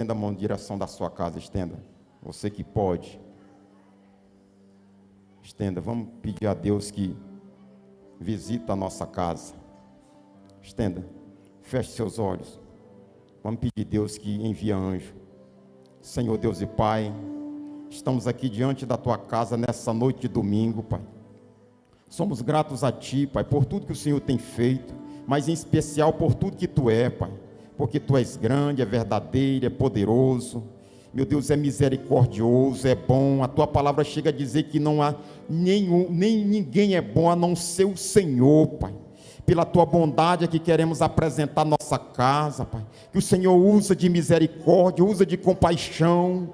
Estenda a mão em direção da sua casa, estenda. Você que pode. Estenda, vamos pedir a Deus que visita a nossa casa. Estenda, feche seus olhos. Vamos pedir a Deus que envie anjo. Senhor Deus e Pai, estamos aqui diante da Tua casa nessa noite de domingo, Pai. Somos gratos a Ti, Pai, por tudo que o Senhor tem feito, mas em especial por tudo que Tu é, Pai. Porque Tu és grande, é verdadeiro, é poderoso. Meu Deus, é misericordioso, é bom. A Tua palavra chega a dizer que não há nem ninguém é bom a não ser o Senhor, Pai. Pela Tua bondade é que queremos apresentar nossa casa, Pai. Que o Senhor usa de misericórdia, usa de compaixão.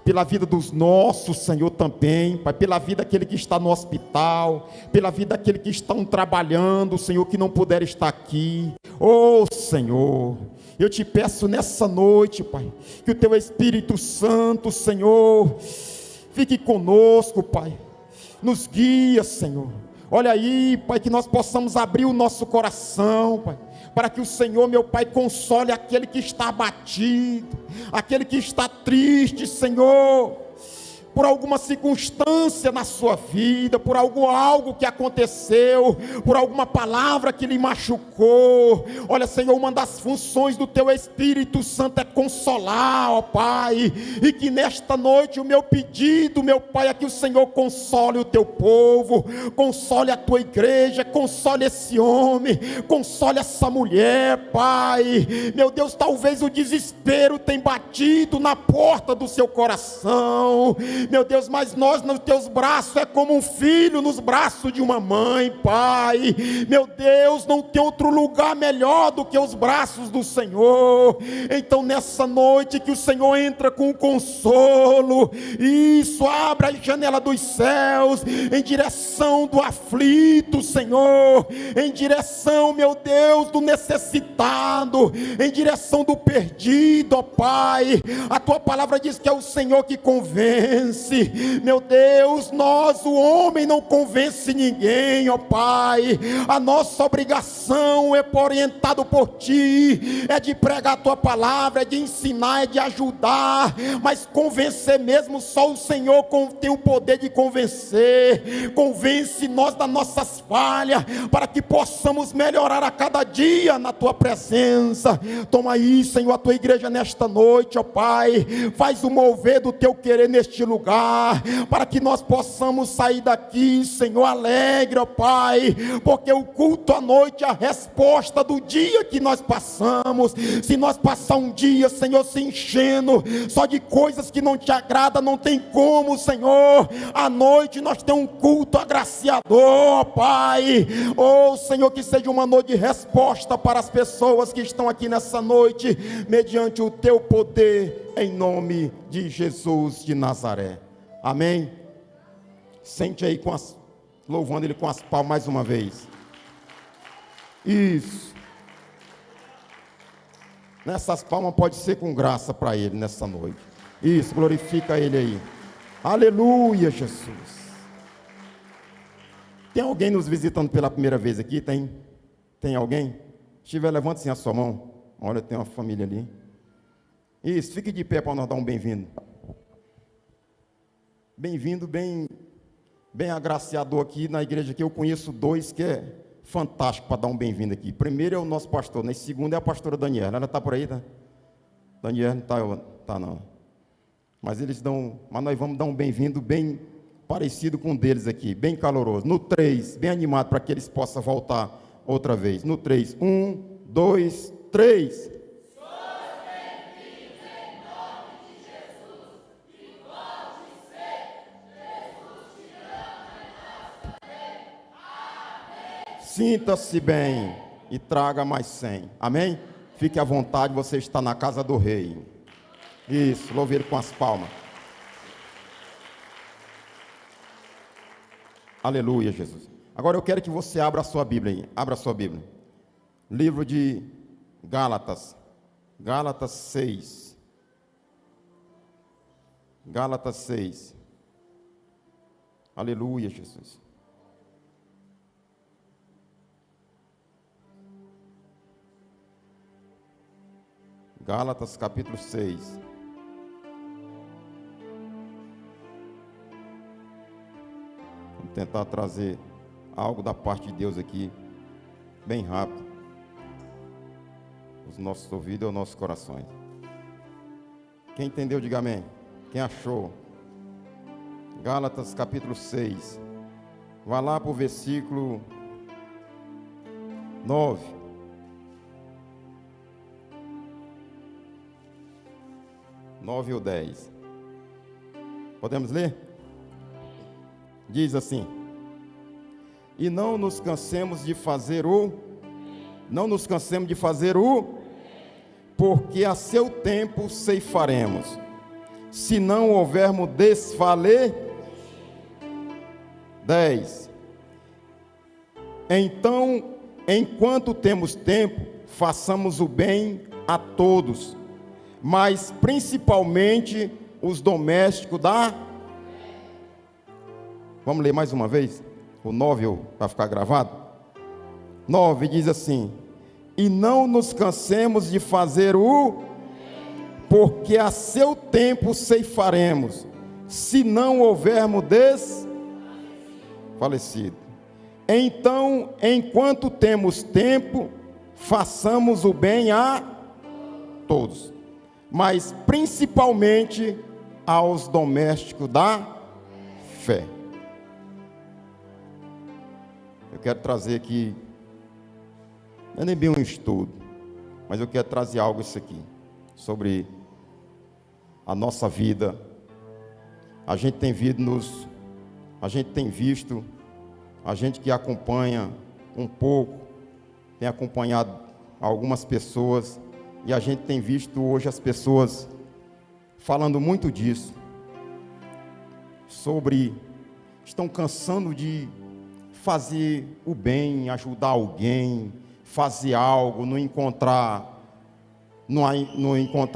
Pela vida dos nossos, Senhor, também, Pai. Pela vida daquele que está no hospital. Pela vida daquele que estão trabalhando, Senhor, que não puder estar aqui. Oh, Senhor, eu te peço nessa noite, Pai, que o Teu Espírito Santo, Senhor, fique conosco, Pai. Nos guia, Senhor. Olha aí, Pai, que nós possamos abrir o nosso coração, Pai, para que o Senhor, meu Pai, console aquele que está abatido, aquele que está triste, Senhor, por alguma circunstância na sua vida, por algo que aconteceu, por alguma palavra que lhe machucou. Olha, Senhor, uma das funções do Teu Espírito Santo é consolar, ó Pai, e que nesta noite o meu pedido, meu Pai, é que o Senhor console o Teu povo, console a Tua igreja, console esse homem, console essa mulher, Pai. Meu Deus, talvez o desespero tenha batido na porta do seu coração, meu Deus, mas nós nos Teus braços é como um filho nos braços de uma mãe, Pai. Meu Deus, não tem outro lugar melhor do que os braços do Senhor. Então nessa noite que o Senhor entra com consolo, isso, abra a janela dos céus em direção do aflito, Senhor, em direção, meu Deus, do necessitado, em direção do perdido, ó Pai. A Tua palavra diz que é o Senhor que convence. Meu Deus, nós, o homem, não convence ninguém, ó Pai. A nossa obrigação é orientado por Ti, é de pregar a Tua palavra, é de ensinar, é de ajudar, mas convencer mesmo só o Senhor tem o poder de convencer. Convence nós das nossas falhas, para que possamos melhorar a cada dia na Tua presença. Toma aí, Senhor, a Tua igreja nesta noite, ó Pai. Faz o mover do Teu querer neste lugar, para que nós possamos sair daqui, Senhor, alegre, ó Pai, porque o culto à noite é a resposta do dia que nós passamos. Se nós passar um dia, Senhor, se enchendo só de coisas que não Te agrada, não tem como, Senhor. À noite nós temos um culto agraciador, ó Pai. Oh, Senhor, que seja uma noite de resposta para as pessoas que estão aqui nessa noite, mediante o Teu poder, em nome de Jesus de Nazaré. Amém? Sente aí louvando Ele com as palmas mais uma vez. Isso. Nessas palmas pode ser com graça para Ele nessa noite. Isso, glorifica Ele aí. Aleluia, Jesus. Tem alguém nos visitando pela primeira vez aqui? Tem alguém? Se tiver, levante assim a sua mão. Olha, tem uma família ali. Isso, fique de pé para nós dar um bem-vindo. Bem-vindo, bem agraciador aqui na igreja que eu conheço dois que é fantástico para dar um bem-vindo aqui. Primeiro é o nosso pastor, né? Segundo é a pastora Daniela. Ela está por aí, tá? Daniela não está não. Mas nós vamos dar um bem-vindo bem parecido com um deles aqui, bem caloroso. No 3, bem animado para que eles possam voltar outra vez. No 3, 1, 2, 3. Sinta-se bem e traga mais 100. Amém? Fique à vontade, você está na casa do rei. Isso, louve Ele com as palmas. Aleluia, Jesus. Agora eu quero que você abra a sua Bíblia aí. Abra a sua Bíblia. Livro de Gálatas. Gálatas 6. Gálatas 6. Aleluia, Jesus. Gálatas capítulo 6. Vou tentar trazer algo da parte de Deus aqui, bem rápido, os nossos ouvidos e os nossos corações. Quem entendeu, diga amém. Quem achou? Gálatas capítulo 6. Vá lá para o versículo 9. Nove ou 10. Podemos ler? Diz assim: e não nos cansemos de fazer porque a seu tempo ceifaremos, se não houvermos desfalecer. 10. Então, enquanto temos tempo, façamos o bem a todos, mas principalmente os domésticos da... Vamos ler mais uma vez? O 9 vai ficar gravado? 9 diz assim: e não nos cansemos de fazer porque a seu tempo ceifaremos, se não houvermos desfalecido. Então, enquanto temos tempo, façamos o bem a todos, mas principalmente aos domésticos da fé. Eu quero trazer aqui, não é nem bem um estudo, mas eu quero trazer algo isso aqui, sobre a nossa vida. A gente tem visto, a gente que acompanha um pouco, tem acompanhado algumas pessoas, e a gente tem visto hoje as pessoas falando muito disso, estão cansando de fazer o bem, ajudar alguém, fazer algo, não encontrar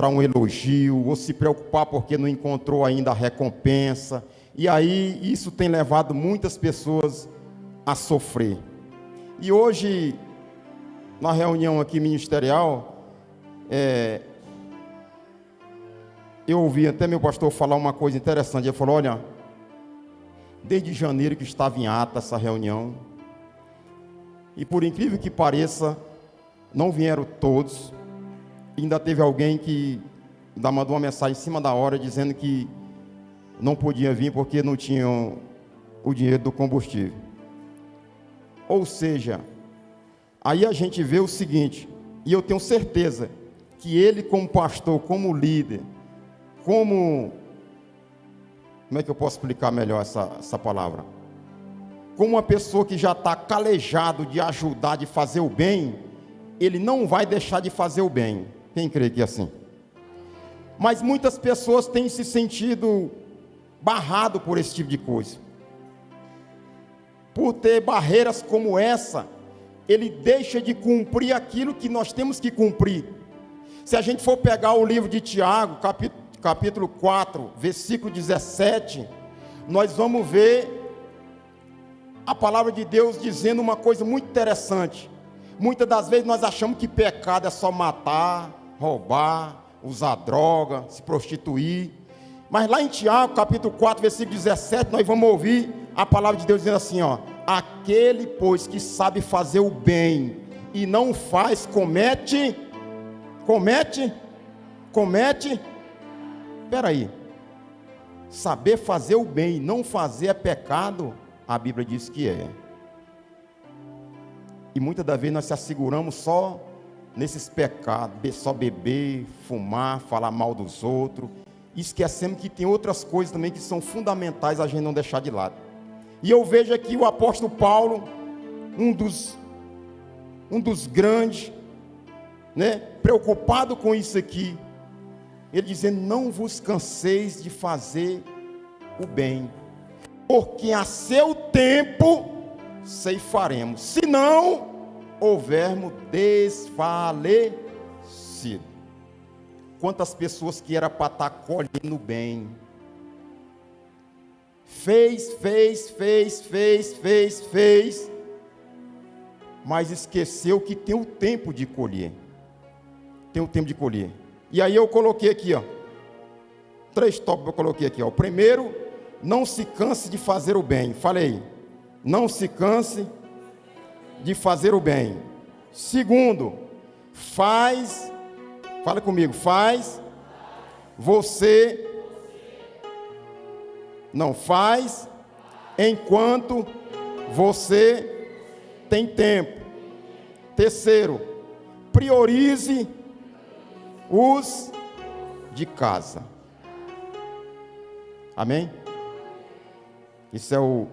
um elogio, ou se preocupar porque não encontrou ainda a recompensa, e aí isso tem levado muitas pessoas a sofrer. E hoje, na reunião aqui ministerial, eu ouvi até meu pastor falar uma coisa interessante. Ele falou: olha, desde janeiro que estava em ata essa reunião, e por incrível que pareça, não vieram todos. Ainda teve alguém que ainda mandou uma mensagem em cima da hora dizendo que não podia vir porque não tinham o dinheiro do combustível. Ou seja, aí a gente vê o seguinte, e eu tenho certeza que ele, como pastor, como líder, como é que eu posso explicar melhor essa palavra? Como uma pessoa que já está calejado de ajudar, de fazer o bem, ele não vai deixar de fazer o bem. Quem crê que é assim? Mas muitas pessoas têm se sentido barrado por esse tipo de coisa. Por ter barreiras como essa, ele deixa de cumprir aquilo que nós temos que cumprir. Se a gente for pegar o livro de Tiago, capítulo 4, versículo 17, nós vamos ver a palavra de Deus dizendo uma coisa muito interessante. Muitas das vezes nós achamos que pecado é só matar, roubar, usar droga, se prostituir. Mas lá em Tiago, capítulo 4, versículo 17, nós vamos ouvir a palavra de Deus dizendo assim, ó: aquele, pois, que sabe fazer o bem e não faz, comete. Espera aí. Saber fazer o bem e não fazer é pecado? A Bíblia diz que é. E muitas das vezes nós se asseguramos só nesses pecados, só beber, fumar, falar mal dos outros, e esquecemos que tem outras coisas também que são fundamentais a gente não deixar de lado. E eu vejo aqui o apóstolo Paulo, um dos grandes, preocupado com isso aqui, ele dizendo: não vos canseis de fazer o bem, porque a seu tempo ceifaremos, se não houvermos desfalecido. Quantas pessoas que era para estar colhendo bem, fez, mas esqueceu que tem o tempo de colher. E aí eu coloquei aqui, ó, 3 tópicos eu coloquei aqui, ó. O primeiro: não se canse de fazer o bem. Falei, Não se canse de fazer o bem. Segundo, fala comigo, você não faz enquanto você tem tempo. Terceiro, priorize os de casa. Amém? Isso é o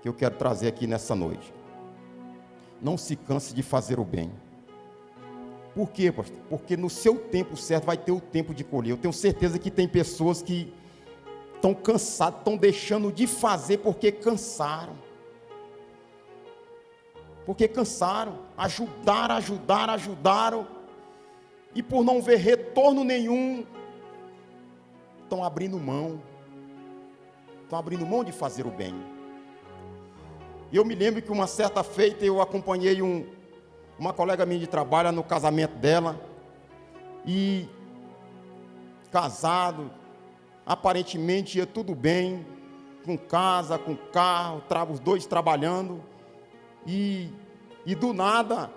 que eu quero trazer aqui nessa noite. Não se canse de fazer o bem. Por quê, pastor? Porque no seu tempo certo vai ter o tempo de colher. Eu tenho certeza que tem pessoas que estão cansadas, estão deixando de fazer porque cansaram. Ajudaram. E por não ver retorno nenhum, estão abrindo mão de fazer o bem. E eu me lembro que uma certa feita eu acompanhei uma colega minha de trabalho no casamento dela, e casado, aparentemente ia tudo bem, com casa, com carro, os dois trabalhando, e do nada,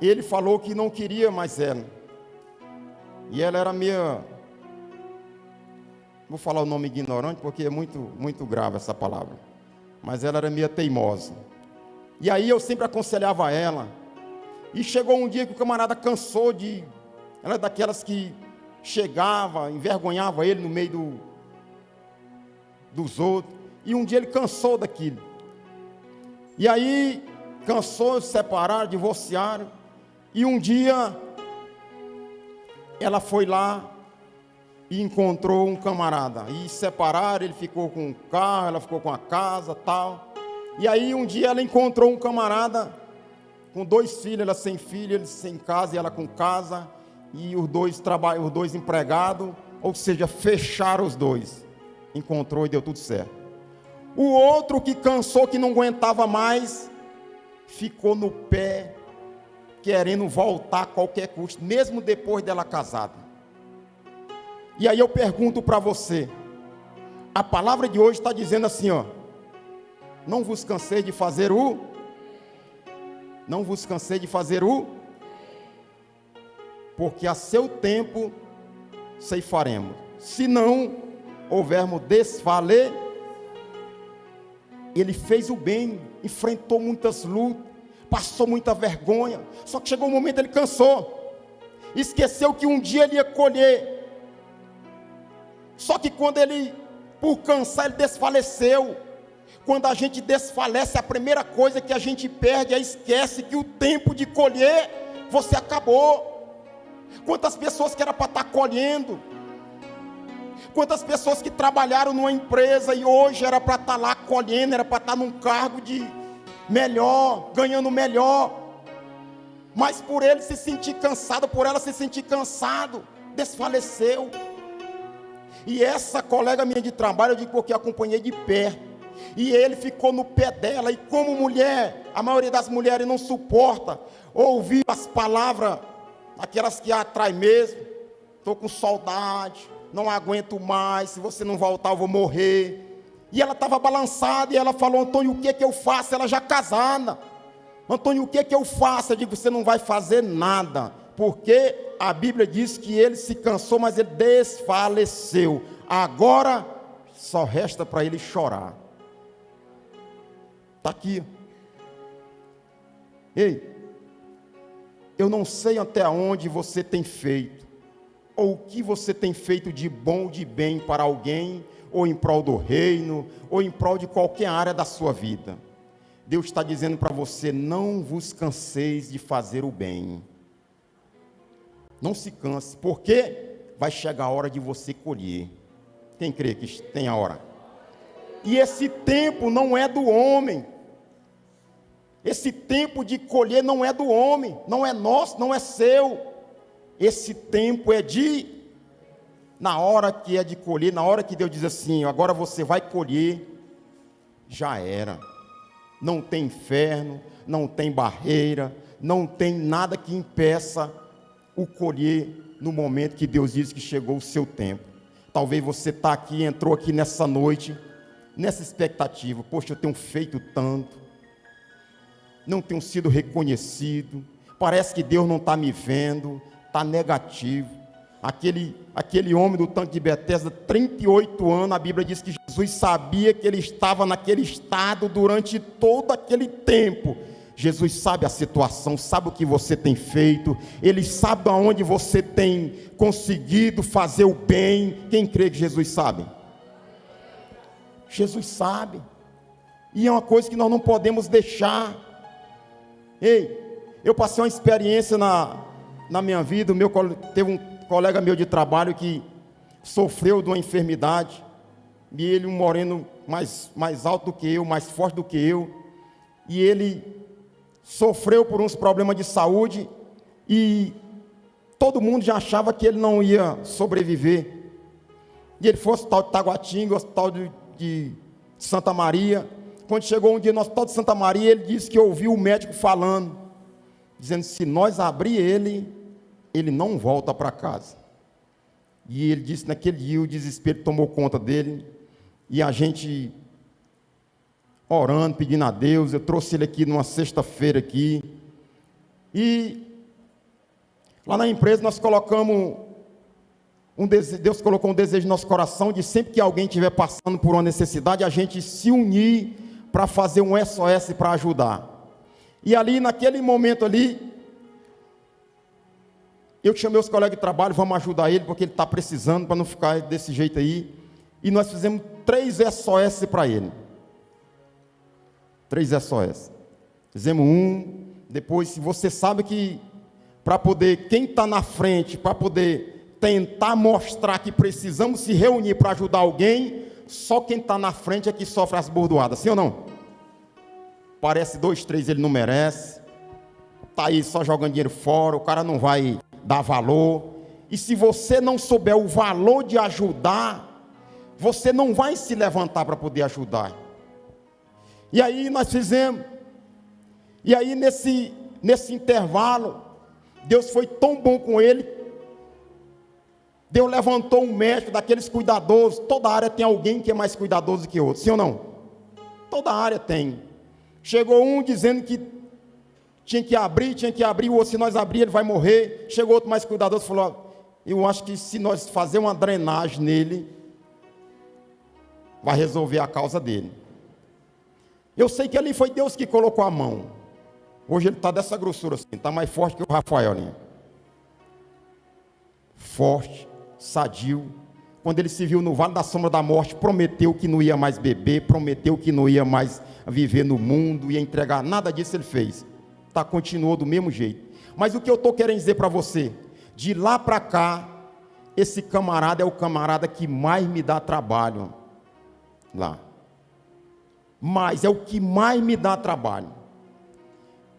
ele falou que não queria mais ela, e ela era meio, vou falar o nome ignorante, porque é muito, muito grave essa palavra, mas ela era meio teimosa. E aí eu sempre aconselhava ela. E chegou um dia que o camarada cansou ela é daquelas que chegava, envergonhava ele no meio dos outros. E um dia ele cansou daquilo. E aí cansou de separar, divorciaram. E um dia ela foi lá e encontrou um camarada. E separaram, ele ficou com o carro, ela ficou com a casa, tal. E aí um dia ela encontrou um camarada com 2 filhos, ela sem filho, ele sem casa e ela com casa, e os dois empregados, ou seja, fecharam os dois. Encontrou e deu tudo certo. O outro que cansou, que não aguentava mais, ficou no pé, querendo voltar a qualquer custo, mesmo depois dela casada. E aí eu pergunto para você, a palavra de hoje está dizendo assim, ó: não vos cansei de fazer porque a seu tempo ceifaremos, se não houvermos desfalecer. Ele fez o bem, enfrentou muitas lutas, passou muita vergonha, só que chegou um momento ele cansou, esqueceu que um dia ele ia colher. Só que quando ele, por cansar, ele desfaleceu. Quando a gente desfalece, a primeira coisa que a gente perde é esquece que o tempo de colher, você acabou. Quantas pessoas que era para estar colhendo, quantas pessoas que trabalharam numa empresa e hoje era para estar lá colhendo, era para estar num cargo de melhor, ganhando melhor, mas por ele se sentir cansado, por ela se sentir cansado, desfaleceu. E essa colega minha de trabalho, eu digo porque eu acompanhei de perto, e ele ficou no pé dela, e como mulher, a maioria das mulheres não suporta ouvir as palavras, aquelas que atraem mesmo: estou com saudade, não aguento mais, se você não voltar eu vou morrer. E ela estava balançada, e ela falou: Antônio, o que é que eu faço? Ela já casada. Antônio, o que é que eu faço? Eu digo: você não vai fazer nada, porque a Bíblia diz que ele se cansou, mas ele desfaleceu. Agora só resta para ele chorar. Está aqui. Ei, eu não sei até onde você tem feito, ou o que você tem feito de bom, de bem para alguém, ou em prol do reino, ou em prol de qualquer área da sua vida. Deus está dizendo para você: não vos canseis de fazer o bem. Não se canse, porque vai chegar a hora de você colher. Quem crê que tem a hora? E esse tempo não é do homem. Esse tempo de colher não é do homem, não é nosso, não é seu. Esse tempo é na hora que é de colher, na hora que Deus diz assim: agora você vai colher, já era. Não tem inferno, não tem barreira, não tem nada que impeça o colher no momento que Deus diz que chegou o seu tempo. Talvez você está aqui, entrou aqui nessa noite nessa expectativa. Poxa, eu tenho feito tanto, não tenho sido reconhecido, parece que Deus não está me vendo, está negativo. Aquele homem do tanque de Betesda, 38 anos, a Bíblia diz que Jesus sabia que ele estava naquele estado durante todo aquele tempo. Jesus sabe a situação, sabe o que você tem feito, Ele sabe aonde você tem conseguido fazer o bem. Quem crê que Jesus sabe? Jesus sabe, e é uma coisa que nós não podemos deixar. Ei, eu passei uma experiência na minha vida. Teve um colega meu de trabalho que sofreu de uma enfermidade, e ele, um moreno mais alto do que eu, mais forte do que eu, e ele sofreu por uns problemas de saúde, e todo mundo já achava que ele não ia sobreviver. E ele foi ao hospital de Taguatinga, hospital de Santa Maria. Quando chegou um dia no hospital de Santa Maria, ele disse que ouviu o médico falando, dizendo: se nós abrir ele não volta para casa. E ele disse, naquele dia o desespero tomou conta dele, e a gente orando, pedindo a Deus. Eu trouxe ele aqui numa sexta-feira aqui, e lá na empresa nós colocamos Deus colocou um desejo no nosso coração de, sempre que alguém estiver passando por uma necessidade, a gente se unir para fazer um SOS para ajudar. E ali, naquele momento ali, eu chamei os colegas de trabalho: vamos ajudar ele, porque ele está precisando, para não ficar desse jeito aí. E nós fizemos 3 SOS para ele. 3 SOS. Fizemos um. Depois, se você sabe que, para poder, quem está na frente, para poder tentar mostrar que precisamos se reunir para ajudar alguém, só quem está na frente é que sofre as bordoadas, sim ou não? Parece 2, 3, ele não merece, está aí só jogando dinheiro fora, o cara não vai dar valor. E se você não souber o valor de ajudar, você não vai se levantar para poder ajudar. E aí nós fizemos, e aí nesse intervalo, Deus foi tão bom com ele. Deus levantou um médico daqueles cuidadosos. Toda área tem alguém que é mais cuidadoso que outro, sim ou não? Toda área tem. Chegou um dizendo que tinha que abrir, o outro, se nós abrir, ele vai morrer. Chegou outro mais cuidadoso e falou: eu acho que se nós fazer uma drenagem nele, vai resolver a causa dele. Eu sei que ali foi Deus que colocou a mão. Hoje ele está dessa grossura assim, está mais forte que o Rafael ali. Forte, sadio. Quando ele se viu no vale da sombra da morte, prometeu que não ia mais beber, prometeu que não ia mais viver no mundo, ia entregar, nada disso ele fez. Continuou do mesmo jeito. Mas o que eu estou querendo dizer para você, de lá para cá, esse camarada é o camarada que mais me dá trabalho lá. Mas é o que mais me dá trabalho.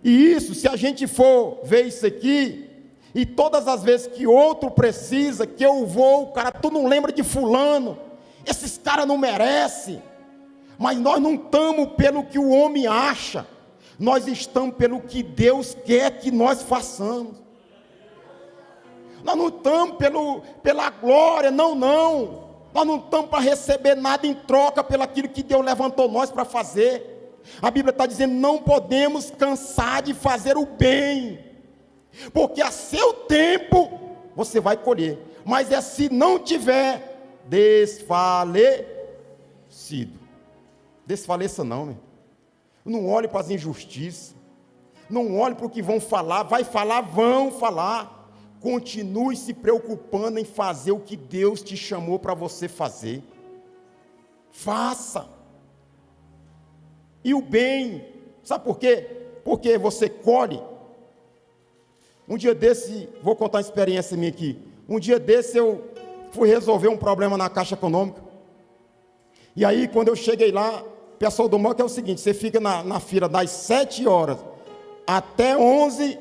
E isso, se a gente for ver isso aqui, e todas as vezes que outro precisa, que eu vou, cara, tu não lembra de fulano, esses caras não merecem. Mas nós não estamos pelo que o homem acha, nós estamos pelo que Deus quer que nós façamos. Nós não estamos pela glória, não. Nós não estamos para receber nada em troca pelo aquilo que Deus levantou nós para fazer. A Bíblia está dizendo: não podemos cansar de fazer o bem, porque a seu tempo você vai colher, mas é se não tiver desfalecido. Desfaleça não, meu. Não olhe para as injustiças, não olhe para o que vão falar, vão falar. Continue se preocupando em fazer o que Deus te chamou para você fazer. Faça. E o bem, sabe por quê? Porque você colhe. Um dia desse, vou contar uma experiência minha aqui. Um dia desse eu fui resolver um problema na Caixa Econômica. E aí, quando eu cheguei lá, o pessoal do banco é o seguinte: você fica na fila das 7 horas até 11,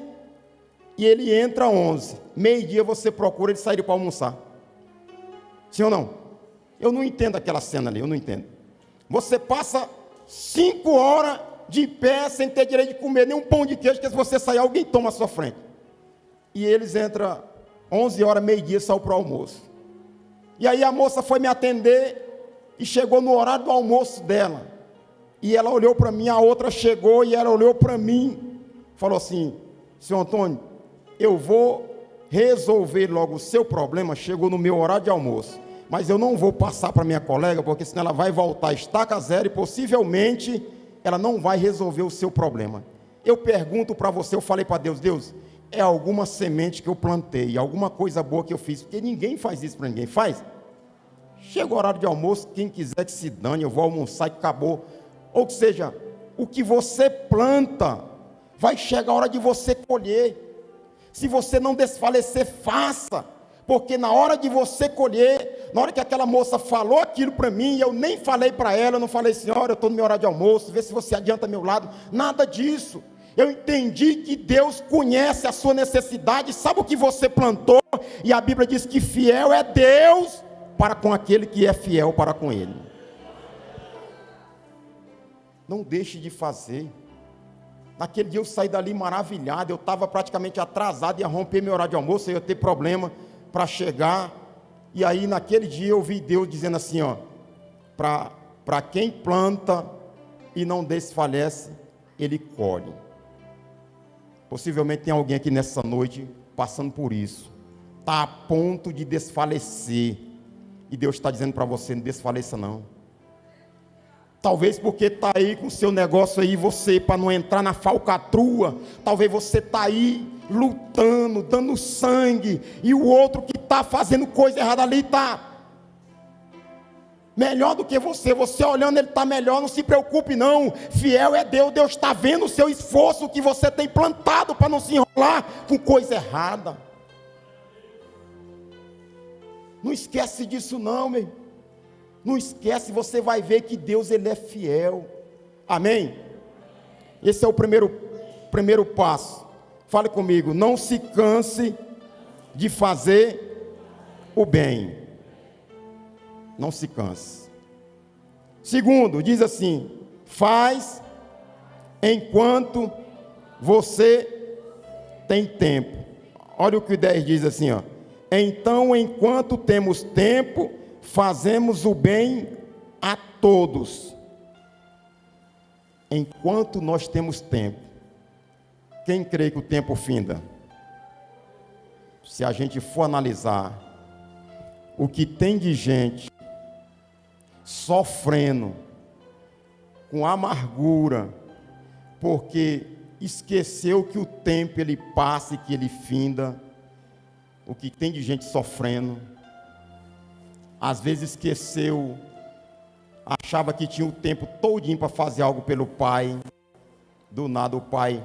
e ele entra 11. Meio-dia você procura ele sair para almoçar. Sim ou não? Eu não entendo aquela cena ali, eu não entendo. Você passa 5 horas de pé, sem ter direito de comer nem um pão de queijo, que se você sair, alguém toma à sua frente. E eles entram 11 horas, meio-dia, saiu para o almoço. E aí a moça foi me atender, e chegou no horário do almoço dela, e ela olhou para mim, a outra chegou e ela olhou para mim, falou assim: senhor Antônio, eu vou resolver logo o seu problema, chegou no meu horário de almoço, mas eu não vou passar para minha colega, porque senão ela vai voltar a estaca zero e possivelmente ela não vai resolver o seu problema. Eu pergunto para você, eu falei para Deus: Deus, é alguma semente que eu plantei, alguma coisa boa que eu fiz, porque ninguém faz isso para ninguém, faz? Chega o horário de almoço, quem quiser que se dane, eu vou almoçar e acabou. Ou seja, o que você planta, vai chegar a hora de você colher. Se você não desfalecer, faça, porque na hora de você colher, na hora que aquela moça falou aquilo para mim, eu nem falei para ela, eu não falei: senhora, eu estou no meu horário de almoço, vê se você adianta meu lado, nada disso. Eu entendi que Deus conhece a sua necessidade, sabe o que você plantou, e a Bíblia diz que fiel é Deus para com aquele que é fiel para com Ele. Não deixe de fazer. Naquele dia eu saí dali maravilhado, eu estava praticamente atrasado, ia romper meu horário de almoço, eu ia ter problema para chegar, e aí naquele dia eu vi Deus dizendo assim, ó, para quem planta e não desfalece, Ele colhe. Possivelmente tem alguém aqui nessa noite passando por isso, está a ponto de desfalecer, e Deus está dizendo para você: não desfaleça não. Talvez porque está aí com o seu negócio aí, você, para não entrar na falcatrua, talvez você está aí lutando, dando sangue, e o outro que está fazendo coisa errada ali está melhor do que você, você olhando ele está melhor, não se preocupe não, fiel é Deus, Deus está vendo o seu esforço, que você tem plantado, para não se enrolar com coisa errada. Não esquece disso não, meu. Não esquece, você vai ver que Deus, Ele é fiel. Amém? Esse é o primeiro passo. Fale comigo: não se canse de fazer o bem. Não se canse. Segundo, diz assim: faz enquanto você tem tempo. Olha o que o 10 diz assim, ó: então, enquanto temos tempo, fazemos o bem a todos. Enquanto nós temos tempo. Quem crê que o tempo finda? Se a gente for analisar o que tem de gente sofrendo com amargura, porque esqueceu que o tempo ele passa e que ele finda. O que tem de gente sofrendo, às vezes esqueceu, achava que tinha o tempo todinho para fazer algo pelo pai, do nada o pai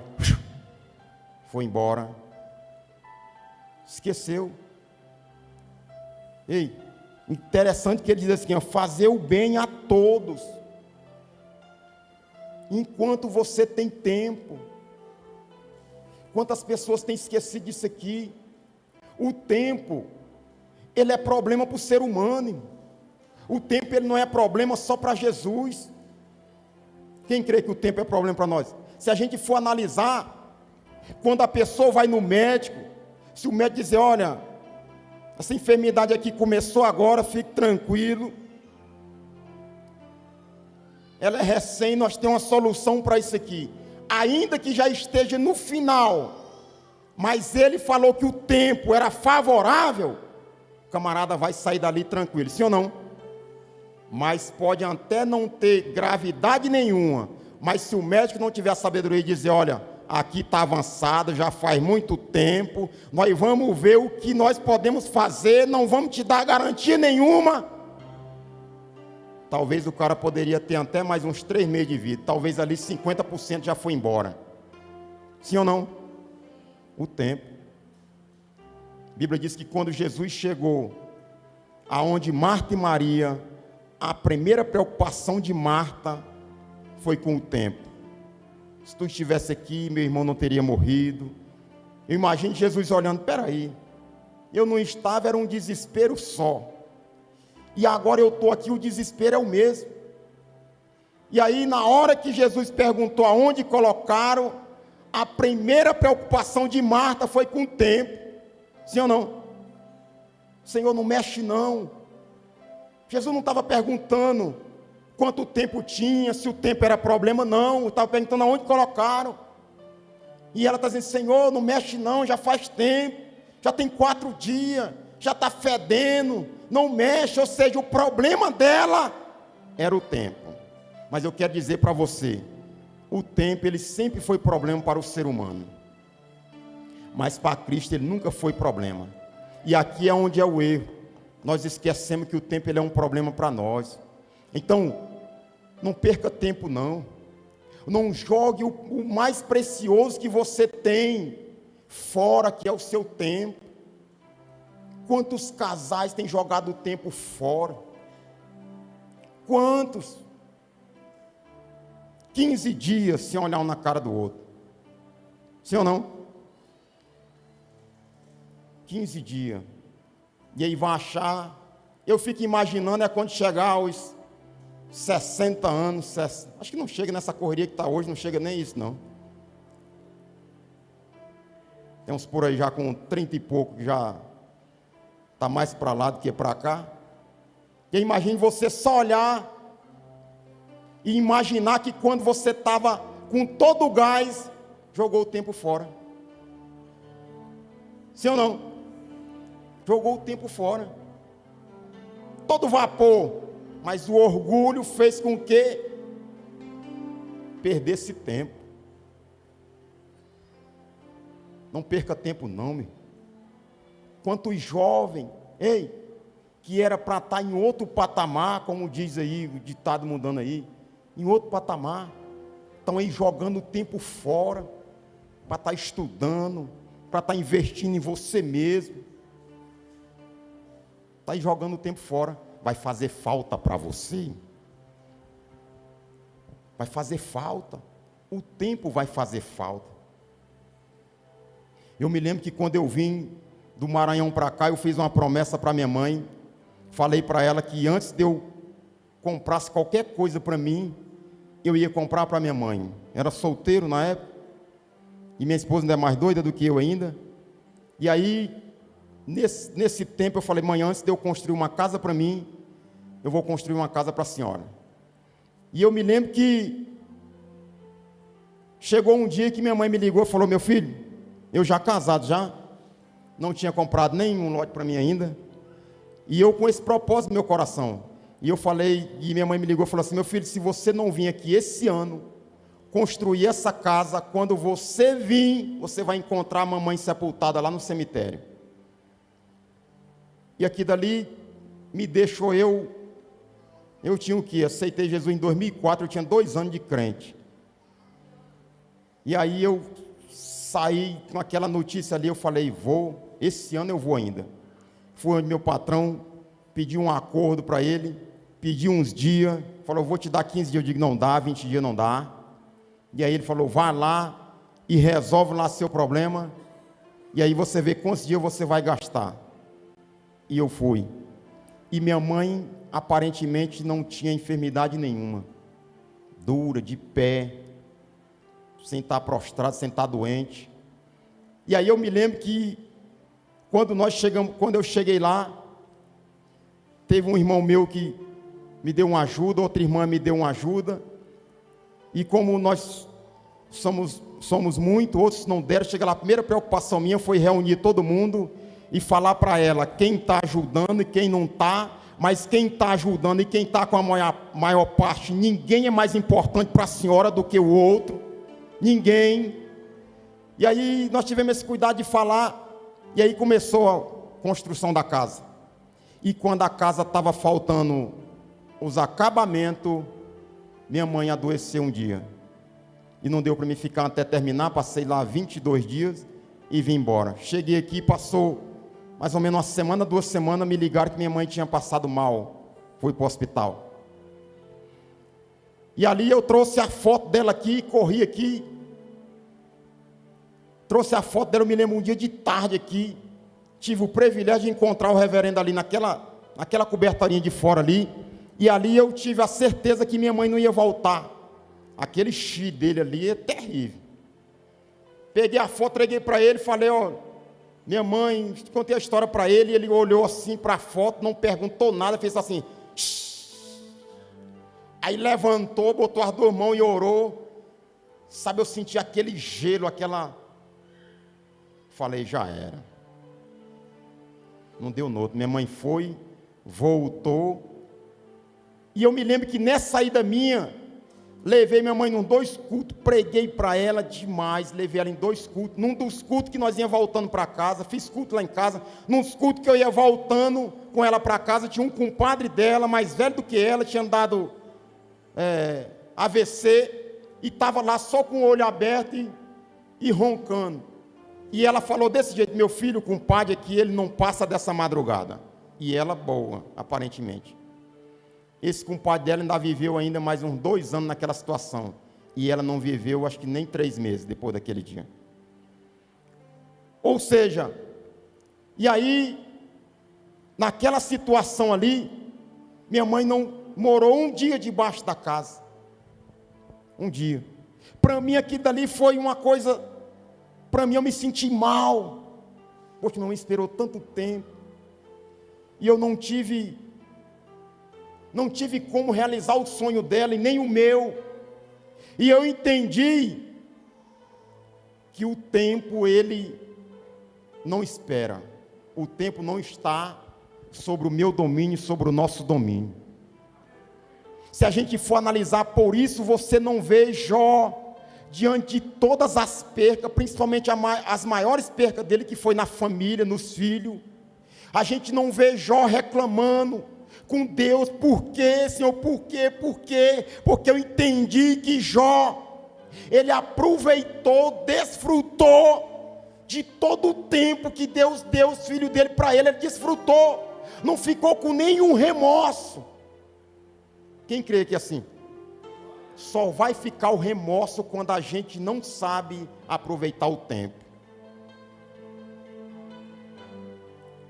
foi embora, esqueceu. Ei, interessante que ele diz assim, ó, fazer o bem a todos, enquanto você tem tempo. Quantas pessoas têm esquecido disso aqui? O tempo, ele é problema para o ser humano. O tempo, ele não é problema só para Jesus. Quem crê que o tempo é problema para nós? Se a gente for analisar, quando a pessoa vai no médico, se o médico dizer: olha, essa enfermidade aqui começou agora, fique tranquilo, ela é recém, nós temos uma solução para isso aqui, ainda que já esteja no final, mas ele falou que o tempo era favorável, o camarada vai sair dali tranquilo, sim ou não? Mas pode até não ter gravidade nenhuma, mas se o médico não tiver a sabedoria de dizer: olha, aqui está avançado, já faz muito tempo, nós vamos ver o que nós podemos fazer, não vamos te dar garantia nenhuma, talvez o cara poderia ter até mais uns 3 meses de vida, talvez ali 50% já foi embora, sim ou não? O tempo. A Bíblia diz que quando Jesus chegou aonde Marta e Maria, a primeira preocupação de Marta foi com o tempo. Se tu estivesse aqui, meu irmão não teria morrido. Eu imagino Jesus olhando: peraí, eu não estava, era um desespero só, e agora eu estou aqui, o desespero é o mesmo. E aí, na hora que Jesus perguntou aonde colocaram, a primeira preocupação de Marta foi com o tempo, sim ou não? Senhor, não mexe não, Jesus não estava perguntando quanto tempo tinha, se o tempo era problema, não. Estava perguntando aonde colocaram. E ela está dizendo, Senhor, não mexe não, já faz tempo, já tem 4 dias, já está fedendo, não mexe. Ou seja, o problema dela era o tempo. Mas eu quero dizer para você, o tempo ele sempre foi problema para o ser humano. Mas para Cristo ele nunca foi problema. E aqui é onde é o erro. Nós esquecemos que o tempo ele é um problema para nós. Então, não perca tempo não. Não jogue o mais precioso que você tem fora, que é o seu tempo. Quantos casais têm jogado o tempo fora? Quantos? 15 dias sem olhar um na cara do outro. Sim ou não? 15 dias. E aí vão achar, eu fico imaginando quando chegar aos 60 anos, acho que não chega nessa correria que está hoje, não chega nem isso não. Tem uns por aí já com 30 e pouco, que já está mais para lá do que para cá. E imagine você só olhar e imaginar que quando você estava com todo o gás, jogou o tempo fora. Sim ou não? Jogou o tempo fora. Todo vapor. Mas o orgulho fez com que perdesse tempo. Não perca tempo não, meu. Quantos jovens, que era para estar em outro patamar, como diz aí, o ditado mudando aí, em outro patamar, estão aí jogando o tempo fora, para estar estudando, para estar investindo em você mesmo. Está aí jogando o tempo fora. Vai fazer falta para você? Vai fazer falta. O tempo vai fazer falta. Eu me lembro que quando eu vim do Maranhão para cá, eu fiz uma promessa para minha mãe. Falei para ela que antes de eu comprasse qualquer coisa para mim, eu ia comprar para minha mãe. Era solteiro na época. E minha esposa ainda é mais doida do que eu ainda. E aí, nesse tempo eu falei, mãe, antes de eu construir uma casa para mim, eu vou construir uma casa para a senhora. E eu me lembro que chegou um dia que minha mãe me ligou e falou, meu filho, eu já casado já, não tinha comprado nenhum lote para mim ainda, e eu com esse propósito no meu coração, e eu falei, e minha mãe me ligou e falou assim, meu filho, se você não vir aqui esse ano, construir essa casa, quando você vir, você vai encontrar a mamãe sepultada lá no cemitério. E aqui dali me deixou eu tinha o quê? Aceitei Jesus em 2004, eu tinha 2 anos de crente. E aí eu saí com aquela notícia ali, eu falei, esse ano eu vou ainda. Fui onde meu patrão, pedi um acordo para ele, pedi uns dias, falou, vou te dar 15 dias, eu digo, não dá, 20 dias não dá. E aí ele falou, vá lá e resolve lá seu problema, e aí você vê quantos dias você vai gastar. E eu fui. E minha mãe, aparentemente, não tinha enfermidade nenhuma. Dura, de pé, sem estar prostrado, sem estar doente. E aí eu me lembro que, quando eu cheguei lá, teve um irmão meu que me deu uma ajuda, outra irmã me deu uma ajuda. E como nós somos muito, outros não deram, chega lá, a primeira preocupação minha foi reunir todo mundo e falar para ela quem está ajudando e quem não está, mas quem está ajudando e quem está com a maior parte, ninguém é mais importante para a senhora do que o outro, ninguém. E aí nós tivemos esse cuidado de falar, e aí começou a construção da casa. E quando a casa estava faltando os acabamentos, minha mãe adoeceu um dia, e não deu para mim ficar até terminar, passei lá 22 dias e vim embora. Cheguei aqui, passou mais ou menos uma semana, 2 semanas, me ligaram que minha mãe tinha passado mal, foi para o hospital. E ali eu trouxe a foto dela aqui, corri aqui, trouxe a foto dela, eu me lembro um dia de tarde aqui, tive o privilégio de encontrar o reverendo ali naquela cobertarinha de fora ali, e ali eu tive a certeza que minha mãe não ia voltar. Aquele chi dele ali é terrível. Peguei a foto, entreguei para ele, falei, minha mãe, contei a história para ele, ele olhou assim para a foto, não perguntou nada, fez assim, Aí levantou, botou as duas mãos e orou. Sabe, eu senti aquele gelo, aquela... Falei, já era. Não deu novo. Minha mãe foi, voltou. E eu me lembro que nessa saída minha, levei minha mãe em 2 cultos, preguei para ela demais, levei ela em 2 cultos. Num dos cultos que nós íamos voltando para casa, fiz culto lá em casa. Num dos cultos que eu ia voltando com ela para casa, tinha um compadre dela, mais velho do que ela, tinha dado AVC, e estava lá só com o olho aberto e roncando. E ela falou desse jeito: meu filho, o compadre aqui, ele não passa dessa madrugada. E ela boa, aparentemente. Esse compadre dela ainda viveu ainda mais uns 2 anos naquela situação. E ela não viveu, acho que nem 3 meses depois daquele dia. Ou seja, e aí, naquela situação ali, minha mãe não morou um dia debaixo da casa. Um dia. Para mim aquilo dali foi uma coisa, para mim eu me senti mal. Poxa, minha mãe esperou tanto tempo. E eu não tive como realizar o sonho dela e nem o meu. E eu entendi que o tempo, ele não espera. O tempo não está sobre o meu domínio, sobre o nosso domínio. Se a gente for analisar, por isso você não vê Jó, diante de todas as percas, principalmente as maiores percas dele, que foi na família, nos filhos. A gente não vê Jó reclamando com Deus: por quê, Senhor, por quê, por quê? Porque eu entendi que Jó, ele aproveitou, desfrutou de todo o tempo que Deus deu os filhos dele para ele. Ele desfrutou, não ficou com nenhum remorso. Quem crê que é assim? Só vai ficar o remorso quando a gente não sabe aproveitar o tempo.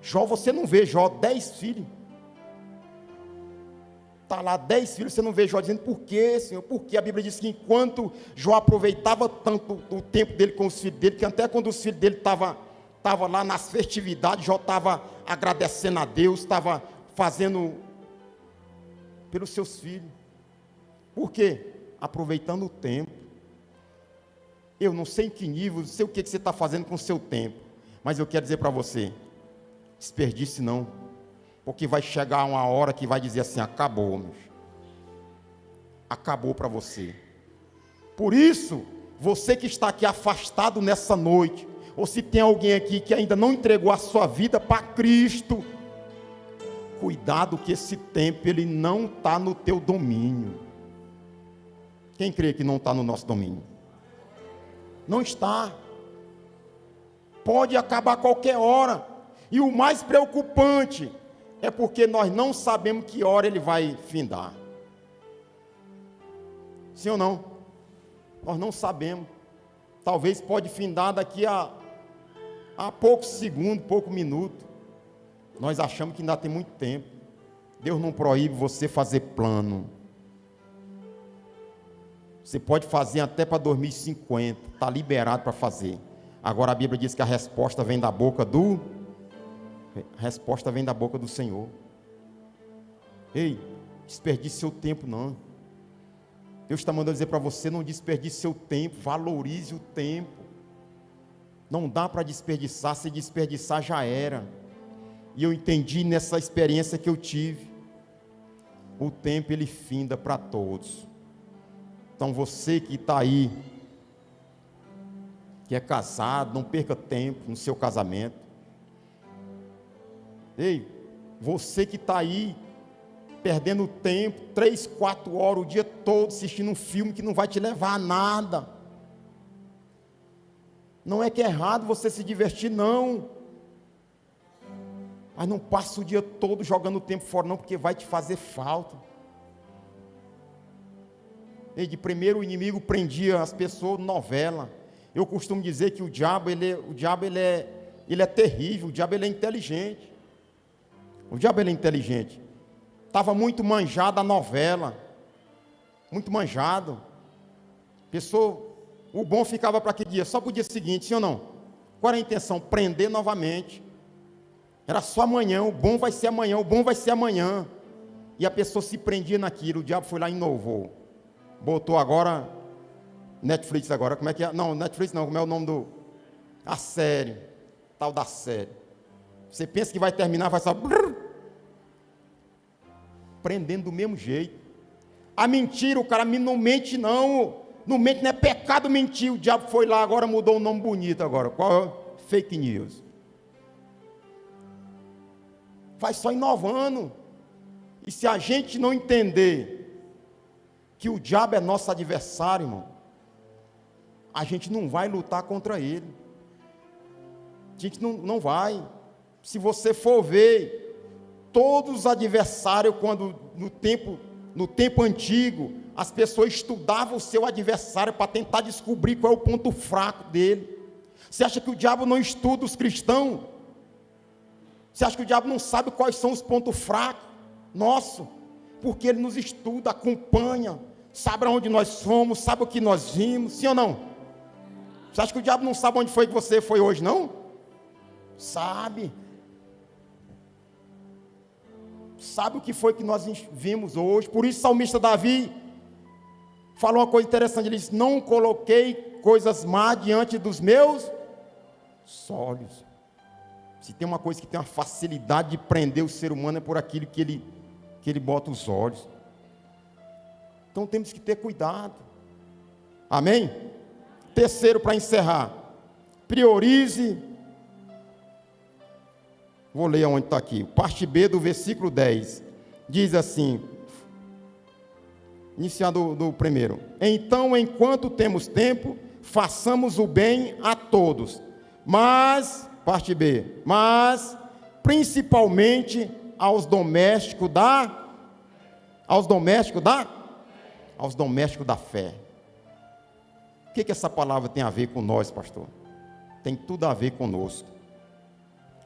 Jó, você não vê Jó 10 filhos. Está lá 10 filhos, você não vê Jó dizendo: por quê, Senhor? Porque a Bíblia diz que enquanto Jó aproveitava tanto o tempo dele com os filhos dele, que até quando os filhos dele estavam lá nas festividades, Jó estava agradecendo a Deus, estava fazendo pelos seus filhos. Por quê? Aproveitando o tempo. Eu não sei em que nível, não sei o que você está fazendo com o seu tempo, mas eu quero dizer para você: desperdice não, porque vai chegar uma hora que vai dizer assim: acabou, meu filho. Acabou para você. Por isso, você que está aqui afastado nessa noite, ou se tem alguém aqui que ainda não entregou a sua vida para Cristo, cuidado que esse tempo, ele não está no teu domínio. Quem crê que não está no nosso domínio? Não está. Pode acabar a qualquer hora. E o mais preocupante é porque nós não sabemos que hora ele vai findar. Sim ou não? Nós não sabemos. Talvez pode findar daqui a poucos segundos, pouco minuto. Nós achamos que ainda tem muito tempo. Deus não proíbe você fazer plano. Você pode fazer até para 2050, está liberado para fazer. Agora a Bíblia diz que a resposta vem da boca do Senhor. Ei, desperdice seu tempo não. Deus está mandando dizer para você: não desperdice seu tempo, valorize o tempo. Não dá para desperdiçar, se desperdiçar já era. E eu entendi nessa experiência que eu tive, o tempo ele finda para todos. Então você que está aí, que é casado, não perca tempo no seu casamento. Ei, você que está aí, perdendo tempo, 3, 4 horas o dia todo, assistindo um filme que não vai te levar a nada. Não é que é errado você se divertir, não. Mas não passa o dia todo jogando o tempo fora, não, porque vai te fazer falta. E de primeiro o inimigo prendia as pessoas, novela. Eu costumo dizer que o diabo ele é terrível, o diabo ele é inteligente. O diabo ele é inteligente. Estava muito manjada a novela, muito manjado. Pessoa, o bom ficava para que dia? Só para o dia seguinte, sim ou não? Qual era a intenção? Prender novamente. Era só amanhã, o bom vai ser amanhã, o bom vai ser amanhã. e a pessoa se prendia naquilo. O diabo foi lá e inovou. Botou agora, Netflix agora, como é que é? Não, Netflix não, como é o nome do... A série, tal da série. Você pensa que vai terminar, vai só... Prendendo do mesmo jeito. A mentira, o cara não mente não. Não mente, não é pecado mentir. O diabo foi lá, agora mudou o nome bonito agora. Qual é? Fake news. Vai só inovando. E se a gente não entender que o diabo é nosso adversário, irmão, a gente não vai lutar contra ele. A gente não vai. Se você for ver, todos os adversários, quando no tempo antigo, as pessoas estudavam o seu adversário para tentar descobrir qual é o ponto fraco dele. Você acha que o diabo não estuda os cristãos? Você acha que o diabo não sabe quais são os pontos fracos nossos? Porque ele nos estuda, acompanha, sabe aonde nós somos, sabe o que nós vimos, sim ou não? Você acha que o diabo não sabe onde foi que você foi hoje, não? Sabe. Sabe o que foi que nós vimos hoje. Por isso o salmista Davi falou uma coisa interessante. Ele disse: não coloquei coisas más diante dos meus olhos. Se tem uma coisa que tem uma facilidade de prender o ser humano, é por aquilo que ele bota os olhos. Então temos que ter cuidado. Amém? Terceiro, para encerrar, priorize. Vou ler onde está aqui, parte B do versículo 10, diz assim, iniciando do primeiro: então, enquanto temos tempo, façamos o bem a todos, mas, parte B, mas, principalmente aos domésticos da fé. O que essa palavra tem a ver com nós, pastor? Tem tudo a ver conosco.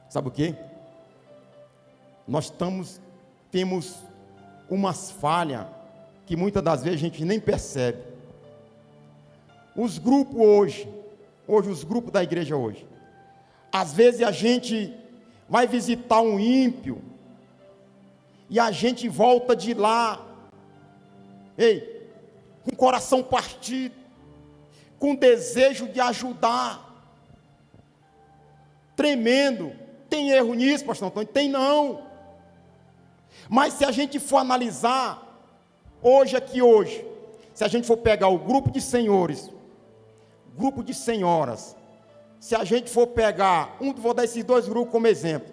Sabe o quê? Nós temos umas falhas que muitas das vezes a gente nem percebe. Os grupos hoje os grupos da igreja hoje, às vezes a gente vai visitar um ímpio e a gente volta de lá, com o coração partido, com desejo de ajudar, tremendo. Tem erro nisso, pastor Antônio? Tem não. Mas se a gente for analisar, hoje, se a gente for pegar o grupo de senhores, grupo de senhoras, se a gente for pegar, vou dar esses dois grupos como exemplo,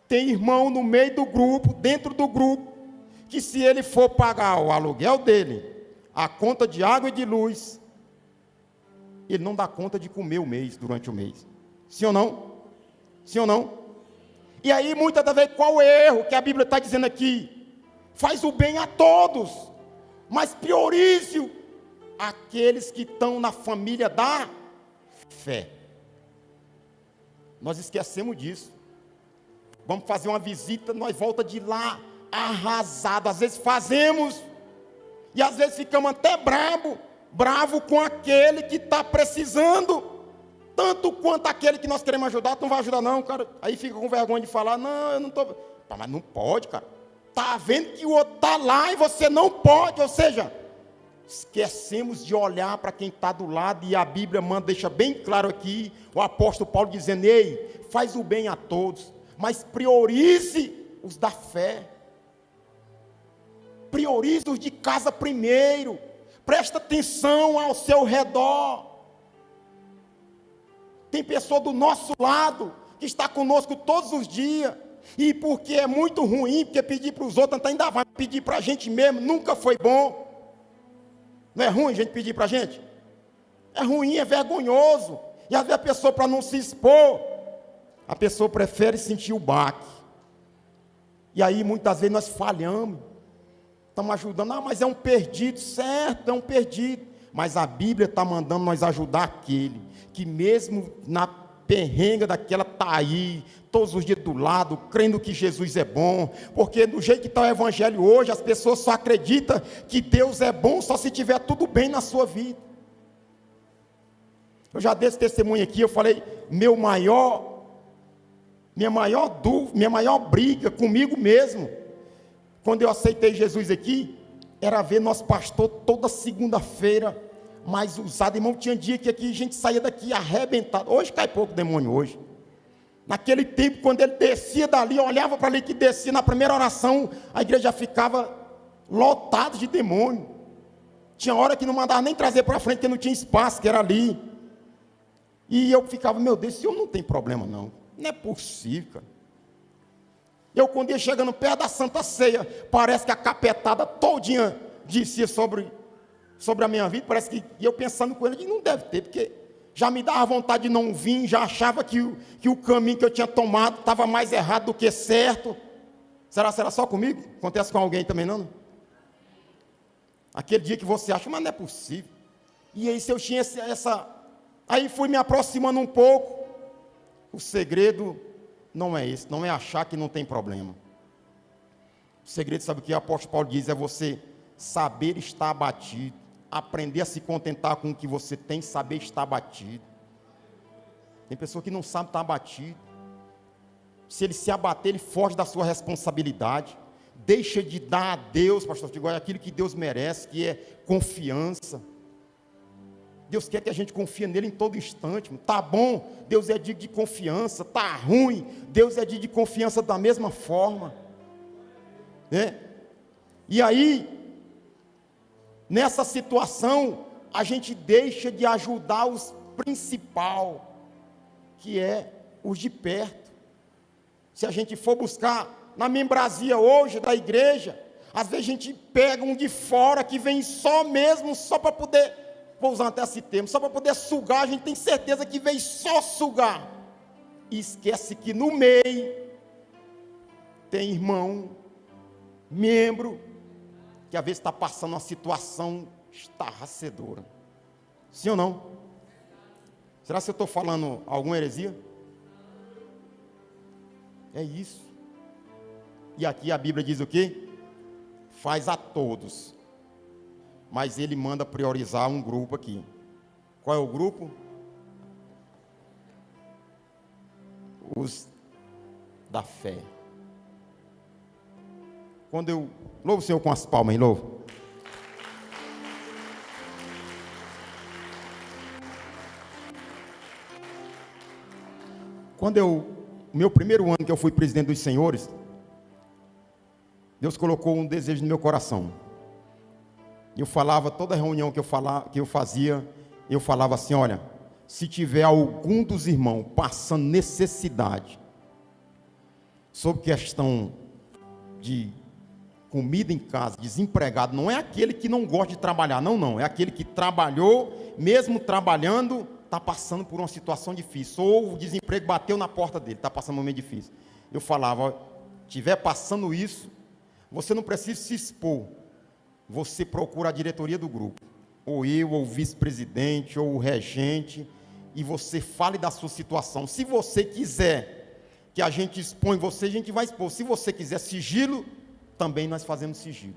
tem irmão no meio do grupo, dentro do grupo, que se ele for pagar o aluguel dele, a conta de água e de luz, ele não dá conta de comer durante o mês. Sim ou não? Sim ou não? E aí, muitas das vezes, qual o erro que a Bíblia está dizendo aqui? Faz o bem a todos, mas priorize aqueles que estão na família da fé. Nós esquecemos disso. Vamos fazer uma visita, nós volta de lá arrasado. Às vezes fazemos, e às vezes ficamos até bravo com aquele que está precisando. Tanto quanto aquele que nós queremos ajudar, tu não vai ajudar não, cara. Aí fica com vergonha de falar: não, eu não estou... Mas não pode, cara. Está vendo que o outro está lá e você não pode. Ou seja, esquecemos de olhar para quem está do lado. E a Bíblia deixa bem claro aqui, o apóstolo Paulo dizendo: ei, faz o bem a todos, mas priorize os da fé. Priorize os de casa primeiro. Presta atenção ao seu redor. Tem pessoa do nosso lado, que está conosco todos os dias, e porque é muito ruim, porque pedir para os outros, ainda vai pedir para a gente mesmo, nunca foi bom. Não é ruim a gente pedir para a gente? É ruim, é vergonhoso, e às vezes a pessoa, para não se expor, a pessoa prefere sentir o baque, e aí muitas vezes nós falhamos, estamos ajudando, mas é um perdido, certo, é um perdido, mas a Bíblia está mandando nós ajudar aquele, que mesmo na perrenga daquela está aí, todos os dias do lado, crendo que Jesus é bom, porque do jeito que está o evangelho hoje, as pessoas só acreditam que Deus é bom só se tiver tudo bem na sua vida. Eu já dei esse testemunho aqui, eu falei, minha maior briga comigo mesmo, Quando eu aceitei Jesus aqui, era ver nosso pastor toda segunda-feira, mais usado. Irmão, tinha dia que aqui a gente saía daqui arrebentado. Hoje cai pouco demônio hoje. Naquele tempo, quando ele descia dali, eu olhava para ali que descia, na primeira oração, a igreja já ficava lotada de demônio. Tinha hora que não mandava nem trazer para frente, porque não tinha espaço, que era ali. E eu ficava, meu Deus, esse homem não tem problema não. Não é possível, cara. Eu, quando ia chegando perto da Santa Ceia, parece que a capetada todinha descia sobre a minha vida. Parece que eu pensando com ele, que não deve ter, porque já me dava vontade de não vir, já achava que o caminho que eu tinha tomado estava mais errado do que certo. Será só comigo? Acontece com alguém também não? Aquele dia que você acha, mas não é possível. E aí, se eu tinha aí fui me aproximando um pouco. O segredo não é esse, não é achar que não tem problema. O segredo, sabe o que o apóstolo Paulo diz? É você saber estar abatido, aprender a se contentar com o que você tem, saber estar abatido. Tem pessoa que não sabe estar abatido. Se ele se abater, ele foge da sua responsabilidade. Deixa de dar a Deus, pastor, aquilo que Deus merece, que é confiança. Deus quer que a gente confie nele em todo instante. Tá bom, Deus é digno de confiança. Tá ruim, Deus é digno de confiança da mesma forma. Né? E aí, nessa situação, a gente deixa de ajudar os principal, que é os de perto. Se a gente for buscar na membresia hoje da igreja, às vezes a gente pega um de fora que vem só para poder, vou usar até esse termo, só para poder sugar. A gente tem certeza que veio só sugar, e esquece que no meio tem irmão, membro, que às vezes está passando uma situação estarracedora. Sim ou não? Será que eu estou falando alguma heresia? É isso. E aqui a Bíblia diz o quê? Faz a todos. Mas ele manda priorizar um grupo aqui. Qual é o grupo? Os da fé. Quando eu louvo o Senhor com as palmas, hein? Louvo. Meu primeiro ano que eu fui presidente dos senhores, Deus colocou um desejo no meu coração. Eu falava, toda reunião que eu fazia, eu falava assim: olha, se tiver algum dos irmãos passando necessidade, sobre questão de comida em casa, desempregado, não é aquele que não gosta de trabalhar, não, é aquele que trabalhou, mesmo trabalhando, está passando por uma situação difícil, ou o desemprego bateu na porta dele, está passando um momento difícil. Eu falava: tiver passando isso, você não precisa se expor, você procura a diretoria do grupo, ou eu, ou o vice-presidente, ou o regente, e você fale da sua situação. Se você quiser que a gente expõe você, a gente vai expor. Se você quiser sigilo, também nós fazemos sigilo.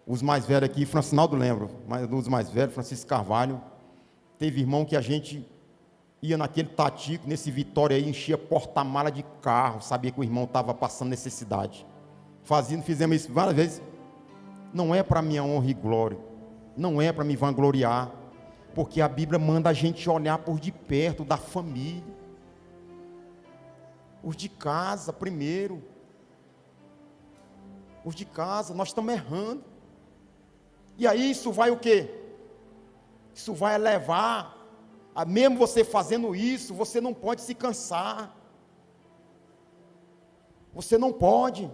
Os mais velhos aqui, Francinaldo lembro, os mais velhos, Francisco Carvalho, teve irmão que a gente ia naquele Tatico, nesse Vitória aí, enchia porta-mala de carro, sabia que o irmão estava passando necessidade. Fizemos isso várias vezes. Não é para minha honra e glória, não é para me vangloriar, porque a Bíblia manda a gente olhar por de perto, da família, os de casa primeiro, os de casa. Nós estamos errando, e aí isso vai o quê? Isso vai levar, mesmo você fazendo isso, você não pode se cansar, você não pode.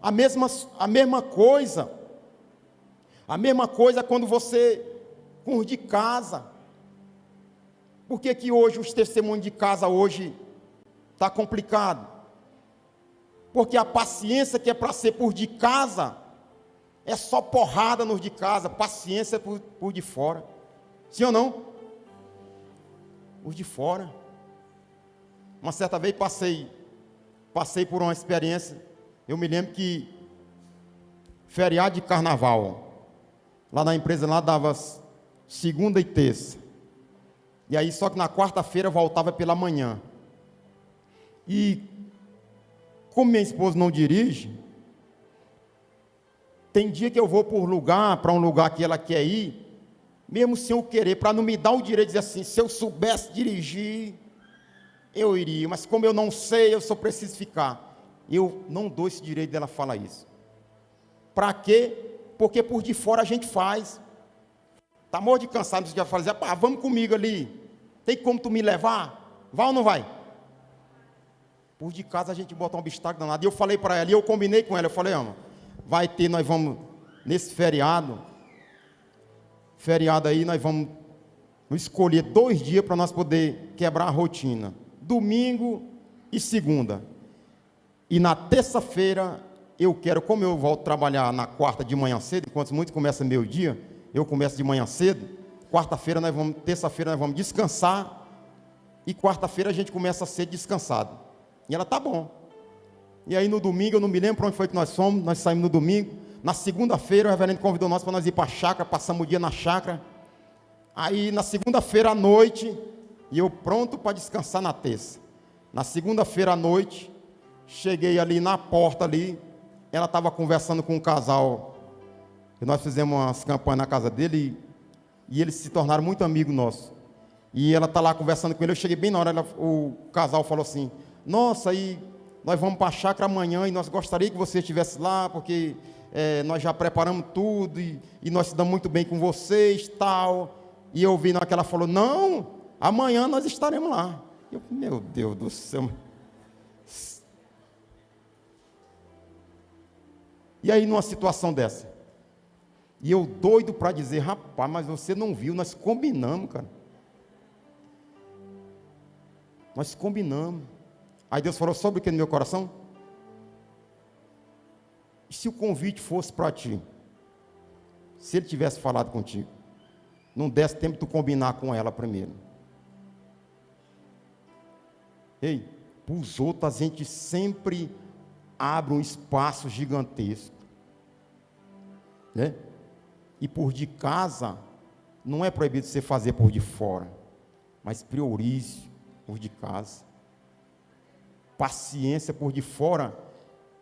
A mesma coisa quando você, com os de casa. Por que que hoje os testemunhos de casa hoje está complicado? Porque a paciência que é para ser por de casa, é só porrada nos de casa, paciência por de fora. Sim ou não? Os de fora. Uma certa vez passei por uma experiência. Eu me lembro que feriado de carnaval, lá na empresa lá dava segunda e terça, e aí só que na quarta-feira voltava pela manhã. E como minha esposa não dirige, Tem dia que eu vou para um lugar que ela quer ir, mesmo sem eu querer, para não me dar o direito de dizer assim, se eu soubesse dirigir, eu iria, mas como eu não sei, eu só preciso ficar. Eu não dou esse direito dela falar isso. Para quê? Porque por de fora a gente faz. Está morto de cansado, você já fala assim, pá, vamos comigo ali, tem como tu me levar? Vai ou não vai? Por de casa a gente bota um obstáculo danado. E eu falei para ela, e eu combinei com ela, eu falei, ama, vai ter, nós vamos, nesse feriado aí, nós vamos escolher 2 dias para nós poder quebrar a rotina. Domingo e segunda. E na terça-feira, eu quero, como eu volto trabalhar na quarta de manhã cedo, enquanto muitos começam meio-dia, eu começo de manhã cedo, terça-feira nós vamos descansar, e quarta-feira a gente começa a ser descansado. E ela, tá bom. E aí no domingo, eu não me lembro para onde foi que nós fomos, nós saímos no domingo. Na segunda-feira, o reverendo convidou nós para nós ir para a chácara, passamos o dia na chácara. Aí na segunda-feira à noite, e eu pronto para descansar na terça. Na segunda-feira à noite, cheguei ali na porta ali, ela estava conversando com um casal, e nós fizemos umas campanhas na casa dele, e eles se tornaram muito amigos nossos. E ela está lá conversando com ele, eu cheguei bem na hora, o casal falou assim, nossa, aí nós vamos para a chácara amanhã, e nós gostaríamos que você estivesse lá, porque nós já preparamos tudo, e nós se damos muito bem com vocês, tal. E eu vi na hora que ela falou, não, amanhã nós estaremos lá. Eu, meu Deus do céu. E aí numa situação dessa, e eu doido para dizer, rapaz, mas você não viu, nós combinamos, cara. Nós combinamos. Aí Deus falou, sobre o que no meu coração? E se o convite fosse para ti? Se ele tivesse falado contigo, não desse tempo de tu combinar com ela primeiro. Ei, para os outros a gente sempre abre um espaço gigantesco, né? E por de casa, não é proibido você fazer por de fora, mas priorize por de casa. Paciência por de fora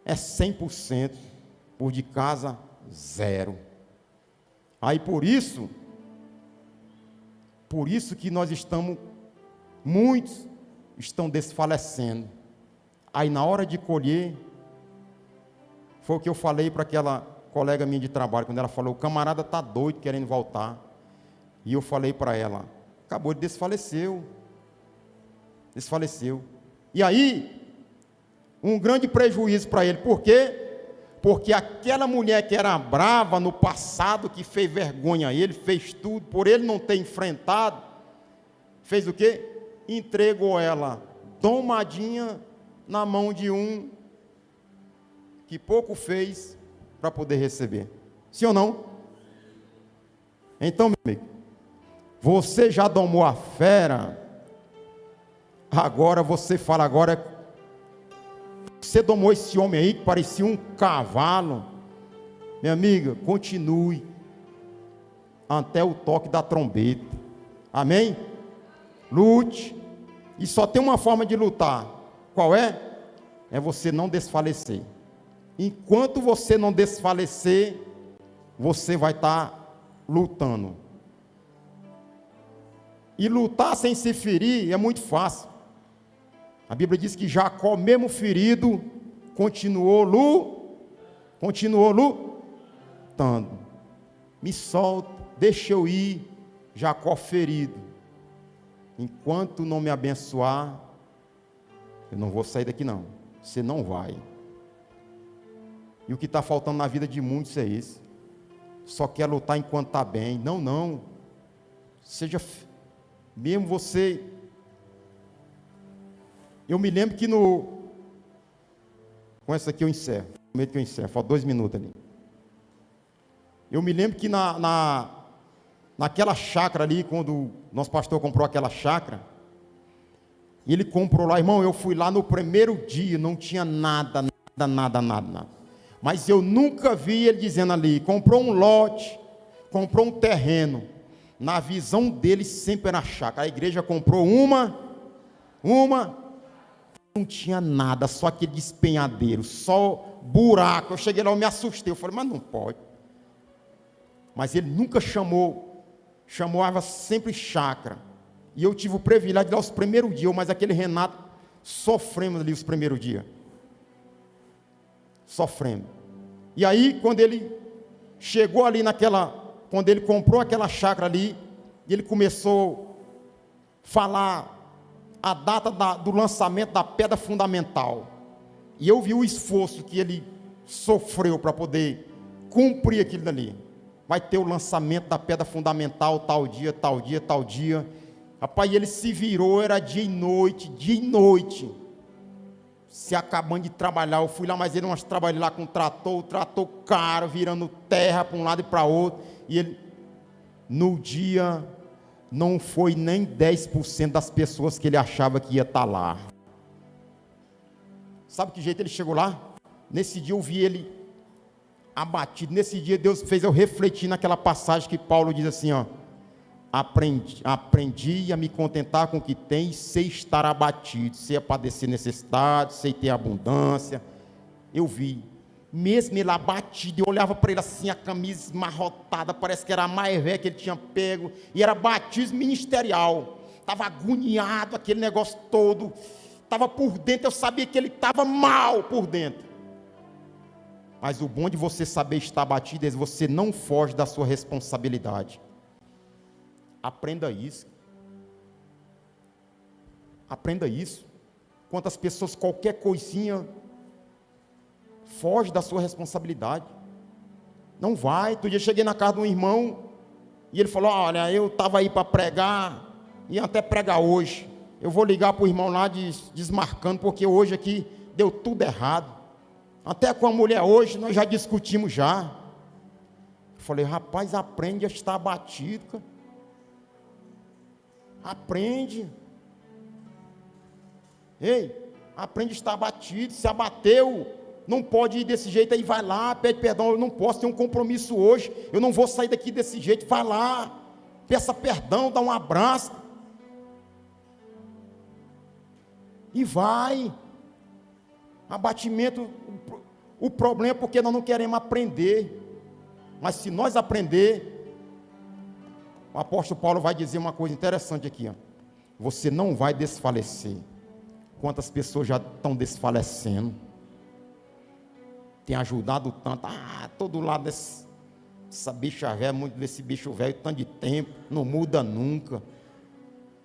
é 100%, por de casa, 0. Aí por isso que nós muitos estão desfalecendo. Aí na hora de colher, foi o que eu falei para aquela colega minha de trabalho, quando ela falou, o camarada está doido querendo voltar. E eu falei para ela, acabou de desfaleceu. E aí, um grande prejuízo para ele, por quê? Porque aquela mulher que era brava no passado, que fez vergonha a ele, fez tudo, por ele não ter enfrentado, fez o quê? Entregou ela domadinha na mão de um que pouco fez para poder receber. Sim ou não? Então, meu amigo, você já domou a fera, agora você fala, agora você domou esse homem aí que parecia um cavalo. Minha amiga, continue até o toque da trombeta. Amém? Lute. E só tem uma forma de lutar. Qual é? É você não desfalecer. Enquanto você não desfalecer, você vai estar lutando. E lutar sem se ferir é muito fácil. A Bíblia diz que Jacó, mesmo ferido, continuou lutando. Me solta, deixa eu ir. Jacó ferido. Enquanto não me abençoar, eu não vou sair daqui não. Você não vai. E o que está faltando na vida de muitos é isso. Só quer lutar enquanto está bem. Não. Seja, mesmo você... Eu me lembro que com essa aqui eu encerro. Prometo que eu encerro. Falta 2 minutos ali. Eu me lembro que naquela chácara ali, quando o nosso pastor comprou aquela chácara, e ele comprou lá, irmão, eu fui lá no primeiro dia, não tinha nada. Mas eu nunca vi ele dizendo ali, comprou um lote, comprou um terreno. Na visão dele sempre era chácara. A igreja comprou uma, Não tinha nada, só aquele despenhadeiro, só buraco. Eu cheguei lá, eu me assustei, eu falei, mas não pode. Mas ele nunca chamava sempre chácara. E eu tive o privilégio de dar os primeiros dias, mas aquele Renato, sofremos ali os primeiros dias. Sofrendo. E aí, quando ele chegou ali quando ele comprou aquela chácara ali, ele começou a falar a data do lançamento da pedra fundamental. E eu vi o esforço que ele sofreu para poder cumprir aquilo dali. Vai ter o lançamento da pedra fundamental, tal dia, tal dia, tal dia. Rapaz, ele se virou, era dia e noite. Se acabando de trabalhar, eu fui lá, mas ele não trabalhei lá com o trator caro, virando terra para um lado e para outro. E ele, no dia, não foi nem 10% das pessoas que ele achava que ia estar lá. Sabe que jeito ele chegou lá? Nesse dia eu vi ele abatido. Nesse dia Deus fez eu refletir naquela passagem que Paulo diz assim, ó: aprendi a me contentar com o que tem, sei estar abatido, sei padecer necessidade, sei ter abundância. Eu vi, mesmo ele abatido, eu olhava para ele assim, a camisa esmarrotada, parece que era a mais velha que ele tinha pego, e era batismo ministerial, estava agoniado, aquele negócio todo, estava por dentro, eu sabia que ele estava mal por dentro. Mas o bom de você saber estar abatido é que você não foge da sua responsabilidade. Aprenda isso. Aprenda isso. Quantas pessoas, qualquer coisinha, foge da sua responsabilidade. Não vai. Outro dia eu cheguei na casa de um irmão e ele falou: olha, eu estava aí para pregar, ia até pregar hoje. Eu vou ligar para o irmão lá desmarcando, porque hoje aqui deu tudo errado. Até com a mulher hoje nós já discutimos já. Eu falei: rapaz, aprende a estar abatido, cara. Aprende. Ei, aprende a estar abatido. Se abateu, não pode ir desse jeito aí, vai lá, pede perdão. Eu não posso ter um compromisso hoje, eu não vou sair daqui desse jeito. Vai lá, peça perdão, dá um abraço e vai. Abatimento, o problema é porque nós não queremos aprender. Mas se nós aprender, o apóstolo Paulo vai dizer uma coisa interessante aqui, ó: você não vai desfalecer. Quantas pessoas já estão desfalecendo? Tem ajudado tanto, todo lado dessa bicha velha, muito desse bicho velho, tanto de tempo, não muda nunca.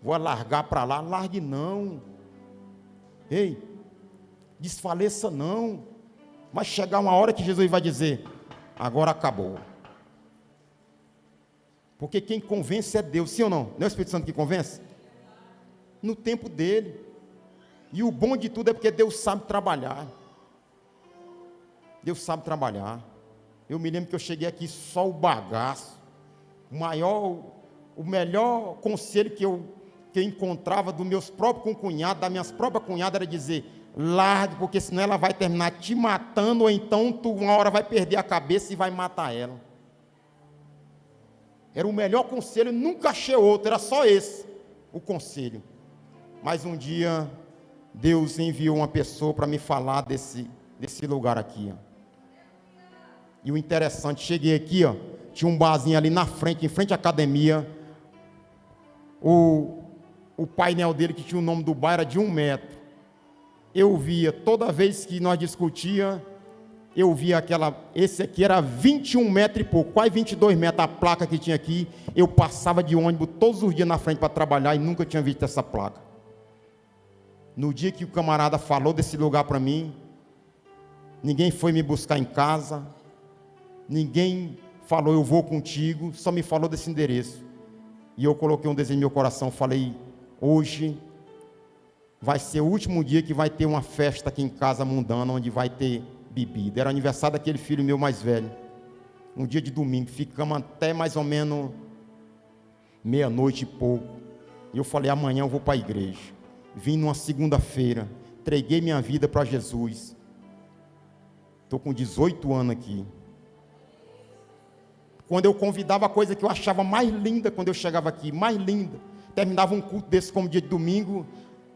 Vou largar para lá, largue não. Ei, desfaleça não. Vai chegar uma hora que Jesus vai dizer: agora acabou. Porque quem convence é Deus, sim ou não? Não é o Espírito Santo que convence? No tempo dele. E o bom de tudo é porque Deus sabe trabalhar. Deus sabe trabalhar. Eu me lembro que eu cheguei aqui só o bagaço. O melhor conselho que eu encontrava dos meus próprios concunhados, das minhas próprias cunhadas, era dizer: largue, porque senão ela vai terminar te matando, ou então tu uma hora vai perder a cabeça e vai matar ela. Era o melhor conselho, nunca achei outro, era só esse o conselho. Mas um dia Deus enviou uma pessoa para me falar desse lugar aqui, ó. E o interessante, cheguei aqui, ó, tinha um barzinho ali na frente, em frente à academia. O painel dele, que tinha o nome do bar, era de 1 metro. Eu via, toda vez que nós discutíamos, eu via esse aqui era 21 metros e pouco, quase 22 metros a placa que tinha aqui. Eu passava de ônibus todos os dias na frente para trabalhar e nunca tinha visto essa placa. No dia que o camarada falou desse lugar para mim, ninguém foi me buscar em casa, ninguém falou eu vou contigo, só me falou desse endereço. E eu coloquei um desejo no meu coração, falei: hoje vai ser o último dia que vai ter uma festa aqui em casa mundana, onde vai ter bebida. Era aniversário daquele filho meu mais velho, um dia de domingo, ficamos até mais ou menos meia-noite e pouco. E eu falei: amanhã eu vou para a igreja. Vim numa segunda-feira, entreguei minha vida para Jesus. Estou com 18 anos aqui. Quando eu convidava, a coisa que eu achava mais linda quando eu chegava aqui, mais linda, terminava um culto desse como dia de domingo,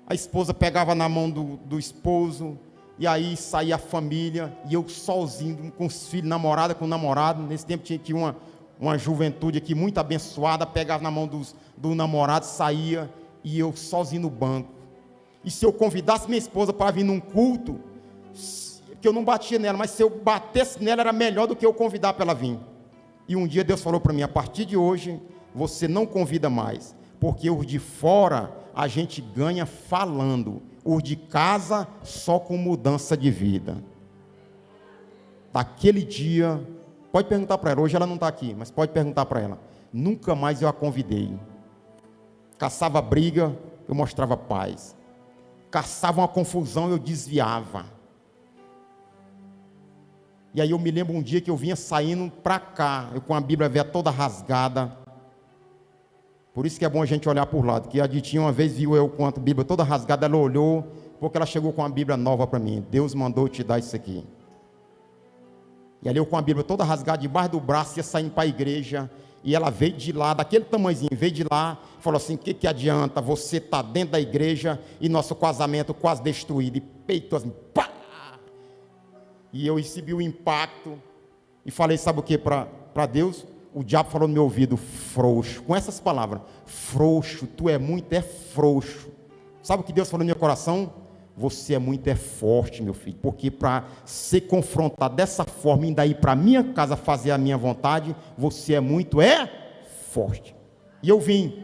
a esposa pegava na mão do esposo, e aí saía a família, e eu sozinho, com os filhos, namorada com namorado. Nesse tempo tinha aqui uma juventude aqui muito abençoada, pegava na mão do namorado, saía, e eu sozinho no banco. E se eu convidasse minha esposa para vir num culto, que eu não batia nela, mas se eu batesse nela era melhor do que eu convidar para ela vir. E um dia Deus falou para mim: a partir de hoje, você não convida mais, porque os de fora a gente ganha falando, os de casa só com mudança de vida. Daquele dia, pode perguntar para ela, hoje ela não está aqui, mas pode perguntar para ela, nunca mais eu a convidei. Caçava briga, eu mostrava paz. Caçava uma confusão, eu desviava. E aí eu me lembro um dia que eu vinha saindo para cá, eu com a Bíblia velha toda rasgada. Por isso que é bom a gente olhar por lado, que a Ditinha uma vez viu eu com a Bíblia toda rasgada, ela olhou, porque ela chegou com a Bíblia nova para mim. Deus mandou te dar isso aqui. E ali eu com a Bíblia toda rasgada, debaixo do braço, ia saindo para a igreja, e ela veio de lá, daquele tamanhozinho, veio de lá, falou assim: o que adianta, você está dentro da igreja, e nosso casamento quase destruído, e peitou assim, pá! E eu recebi o impacto, e falei, sabe o que para Deus? O diabo falou no meu ouvido: frouxo, com essas palavras, frouxo, tu é muito frouxo. Sabe o que Deus falou no meu coração? Você é muito forte, meu filho, porque para ser confrontado dessa forma, ainda ir para minha casa fazer a minha vontade, você é muito forte. E eu vim,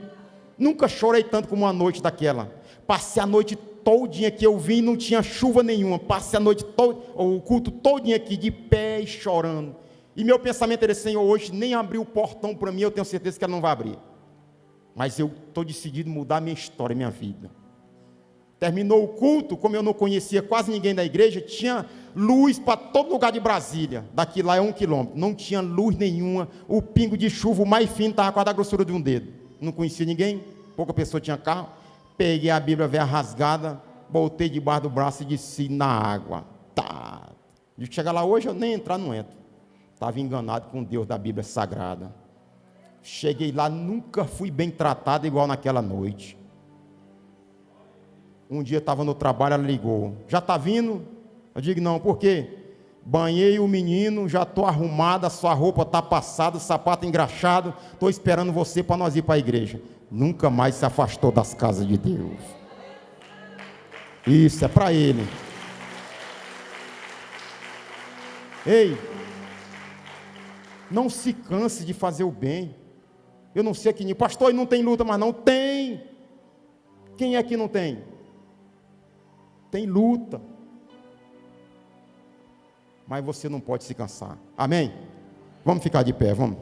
nunca chorei tanto como uma noite daquela. Passei a noite todinha que eu vim, não tinha chuva nenhuma, passei a noite toda, o culto todinho aqui de pé e chorando. E meu pensamento era: Senhor, hoje nem abriu o portão para mim, eu tenho certeza que ela não vai abrir. Mas eu estou decidido a mudar minha história, minha vida. Terminou o culto, como eu não conhecia quase ninguém da igreja, tinha luz para todo lugar de Brasília. Daqui lá é 1 quilômetro, não tinha luz nenhuma, o pingo de chuva, o mais fino, estava quase a grossura de um dedo. Não conhecia ninguém, pouca pessoa tinha carro. Peguei a Bíblia velha rasgada, botei debaixo do braço e desci na água. Tá. De chegar lá hoje, eu nem entrar, não entro. Estava enganado com Deus da Bíblia Sagrada. Cheguei lá, nunca fui bem tratado igual naquela noite. Um dia estava no trabalho, ela ligou: já está vindo? Eu digo: não, por quê? Banhei o menino, já estou arrumada, sua roupa está passada, o sapato engraxado, estou esperando você para nós ir para a igreja. Nunca mais se afastou das casas de Deus. Isso é para ele. Ei, não se canse de fazer o bem. Eu não sei aqui, pastor, não tem luta, mas não tem. Quem é que não tem? Tem luta. Mas você não pode se cansar. Amém? Vamos ficar de pé, vamos.